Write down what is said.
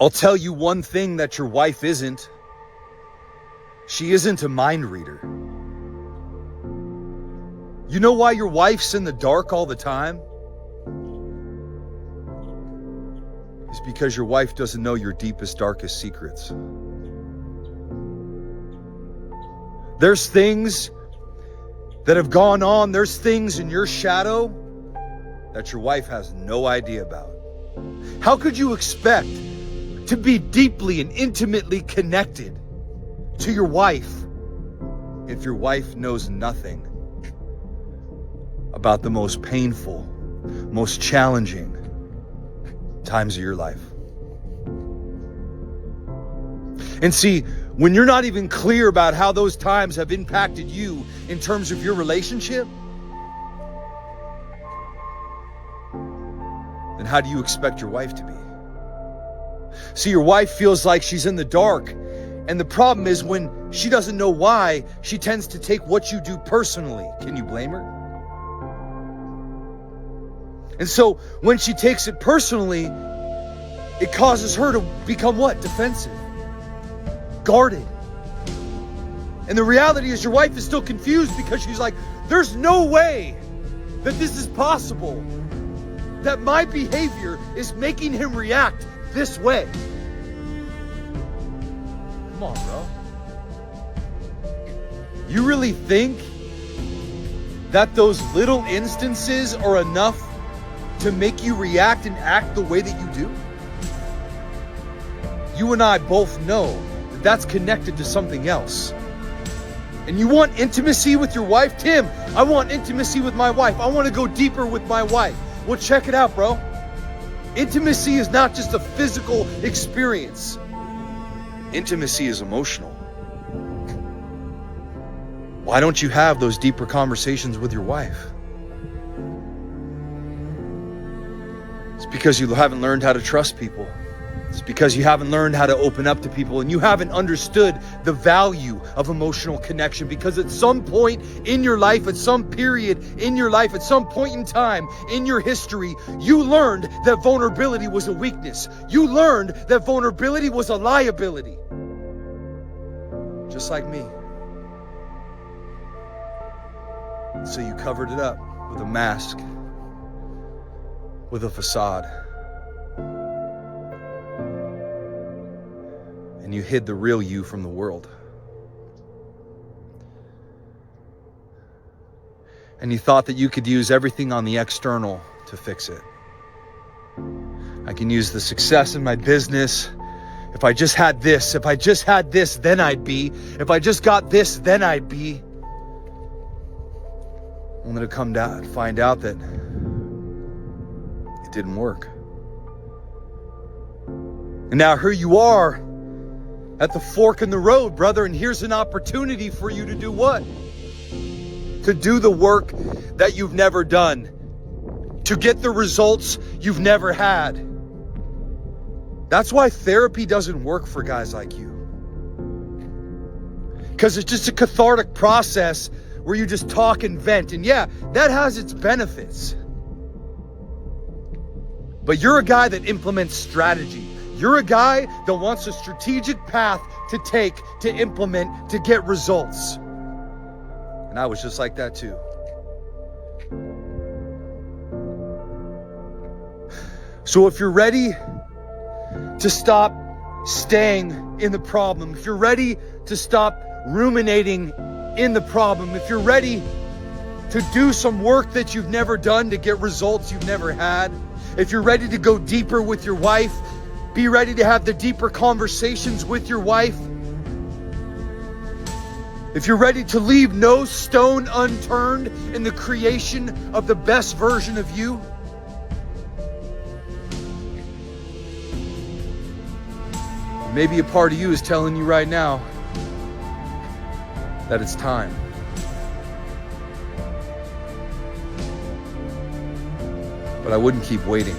I'll tell you one thing that your wife isn't. She isn't a mind reader. You know why your wife's in the dark all the time? It's because your wife doesn't know your deepest, darkest secrets. There's things that have gone on. There's things in your shadow that your wife has no idea about. How could you expect to be deeply and intimately connected to your wife if your wife knows nothing about the most painful, most challenging times of your life? And see, when you're not even clear about how those times have impacted you in terms of your relationship, then how do you expect your wife to be? See, your wife feels like she's in the dark, and the problem is when she doesn't know why, she tends to take what you do personally. Can you blame her? And so when she takes it personally, it causes her to become what? Defensive, guarded. And the reality is your wife is still confused because she's like, there's no way that this is possible, that my behavior is making him react this way. Come on, bro. You really think that those little instances are enough to make you react and act the way that you do? You and I both know that that's connected to something else. And you want intimacy with your wife? Tim, I want intimacy with my wife. I want to go deeper with my wife. Well, check it out, bro. Intimacy is not just a physical experience. Intimacy is emotional. Why don't you have those deeper conversations with your wife? It's because you haven't learned how to trust people. It's because you haven't learned how to open up to people, and you haven't understood the value of emotional connection, because at some point in your life, at some period in your life, at some point in time in your history, you learned that vulnerability was a weakness. You learned that vulnerability was a liability. Just like me. So you covered it up with a mask, with a facade. And you hid the real you from the world. And you thought that you could use everything on the external to fix it. I can use the success in my business. If I just had this, if I just had this, then I'd be. If I just got this, then I'd be. Only to come down and find out that it didn't work. And now here you are at the fork in the road, brother, and here's an opportunity for you to do what? To do the work that you've never done. To get the results you've never had. That's why therapy doesn't work for guys like you. Because it's just a cathartic process where you just talk and vent. And yeah, that has its benefits. But you're a guy that implements strategy. You're a guy that wants a strategic path to take, to implement, to get results. And I was just like that too. So if you're ready to stop staying in the problem, if you're ready to stop ruminating in the problem, if you're ready to do some work that you've never done to get results you've never had, if you're ready to go deeper with your wife, be ready to have the deeper conversations with your wife. If you're ready to leave no stone unturned in the creation of the best version of you, maybe a part of you is telling you right now that it's time. But I wouldn't keep waiting.